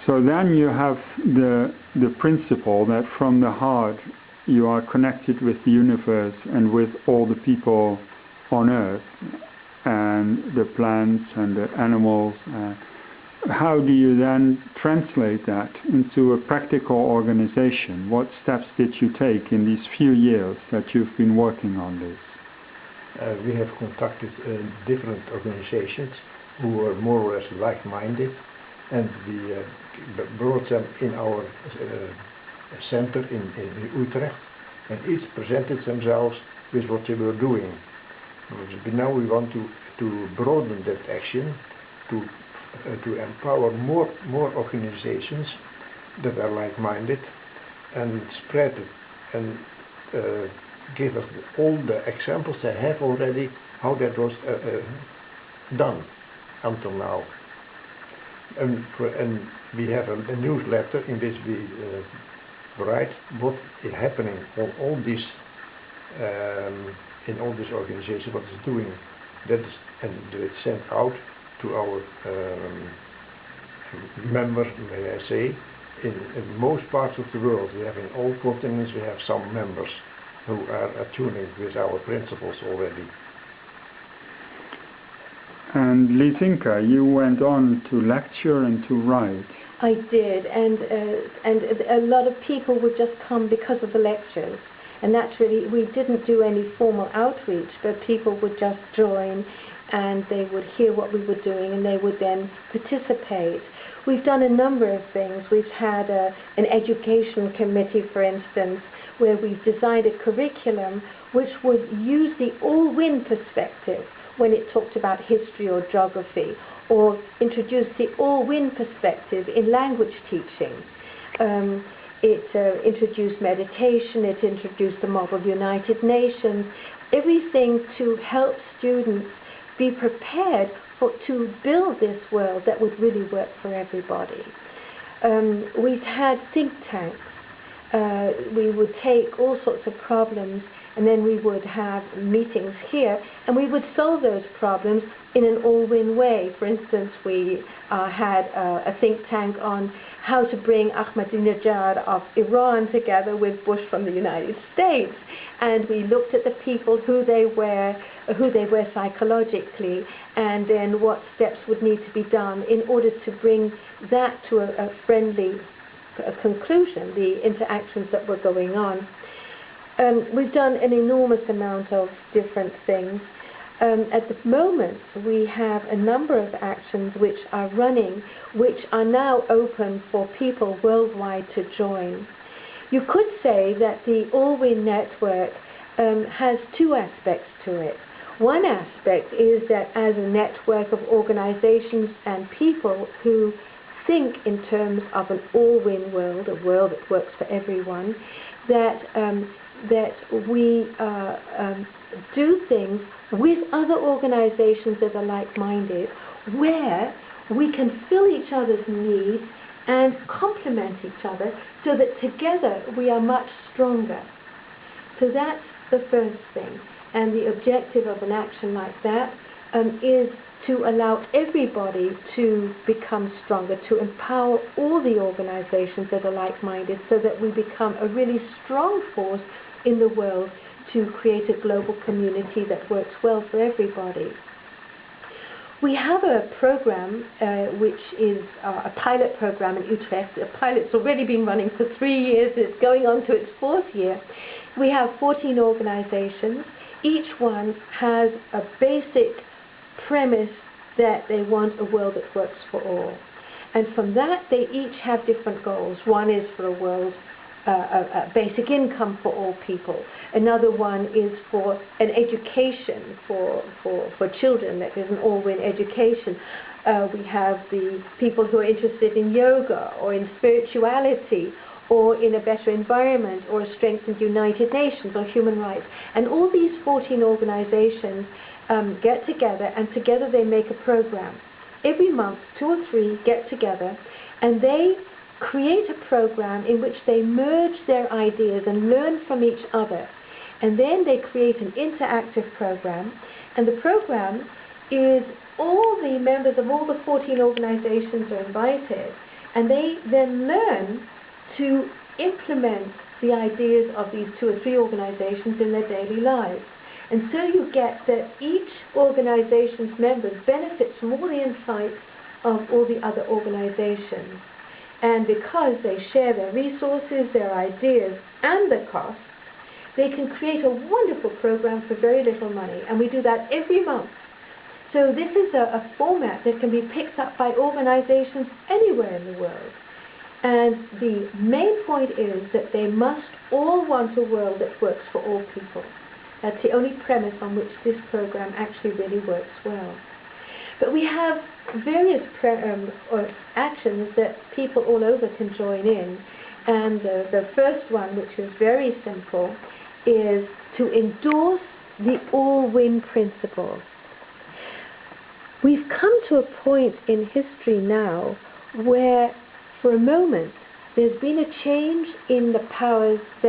So then you have the principle that from the heart you are connected with the universe and with all the people on earth and the plants and the animals. How do you then translate that into a practical organization? What steps did you take in these few years that you've been working on this? We have contacted different organizations who were more or less like-minded, and we brought them in our center in Utrecht, and each presented themselves with what they were doing. But now we want to broaden that action to empower more organizations that are like-minded and spread it and give us all the examples they have already, how that was done until now. And we have a newsletter in which we write what is happening on all these in all these organizations, what it's doing. That is, and it's sent out to our members, may I say, in most parts of the world. We have in all continents, we have some members who are attuning with our principles already. And Lisinka, you went on to lecture and to write. I did, and a lot of people would just come because of the lectures. And naturally, we didn't do any formal outreach, but people would just join and they would hear what we were doing and they would then participate. We've done a number of things. We've had an education committee, for instance, where we've designed a curriculum which would use the all-win perspective when it talked about history or geography, or introduce the all-win perspective in language teaching. It introduced meditation, it introduced the Model United Nations, everything to help students be prepared to build this world that would really work for everybody. We've had think tanks. We would take all sorts of problems and then we would have meetings here and we would solve those problems in an all-win way. For instance, we had a think tank on how to bring Ahmadinejad of Iran together with Bush from the United States, and we looked at the people, who they were psychologically, and then what steps would need to be done in order to bring that to a friendly conclusion, the interactions that were going on. We've done an enormous amount of different things. At the moment, we have a number of actions which are running, which are now open for people worldwide to join. You could say that the All-Win Network has two aspects to it. One aspect is that as a network of organizations and people who think in terms of an all-win world, a world that works for everyone, that we do things with other organizations that are like-minded, where we can fill each other's needs and complement each other so that together we are much stronger. So that's the first thing. And the objective of an action like that is to allow everybody to become stronger, to empower all the organizations that are like-minded so that we become a really strong force in the world to create a global community that works well for everybody. We have a program which is a pilot program in Utrecht. The pilot's already been running for 3 years. It's going on to its 4th year. We have 14 organizations. Each one has a basic premise that they want a world that works for all. And from that, they each have different goals. One is for a world, a basic income for all people. Another one is for an education for children, that is an all-win education. We have the people who are interested in yoga or in spirituality or in a better environment or a strengthened United Nations or human rights. And all these 14 organizations get together, and together they make a program. Every month, 2 or 3 get together and they create a program in which they merge their ideas and learn from each other. And then they create an interactive program, and the program is all the members of all the 14 organizations are invited, And they then learn to implement the ideas of these 2 or 3 organizations in their daily lives. And so you get that each organization's members benefit from all the insights of all the other organizations. And because they share their resources, their ideas, and the costs, they can create a wonderful program for very little money. And we do that every month. So this is a format that can be picked up by organizations anywhere in the world. And the main point is that they must all want a world that works for all people. That's the only premise on which this program actually really works well. But we have various actions that people all over can join in. And the first one, which is very simple, is to endorse the all-win principle. We've come to a point in history now where, for a moment, there's been a change in the powers that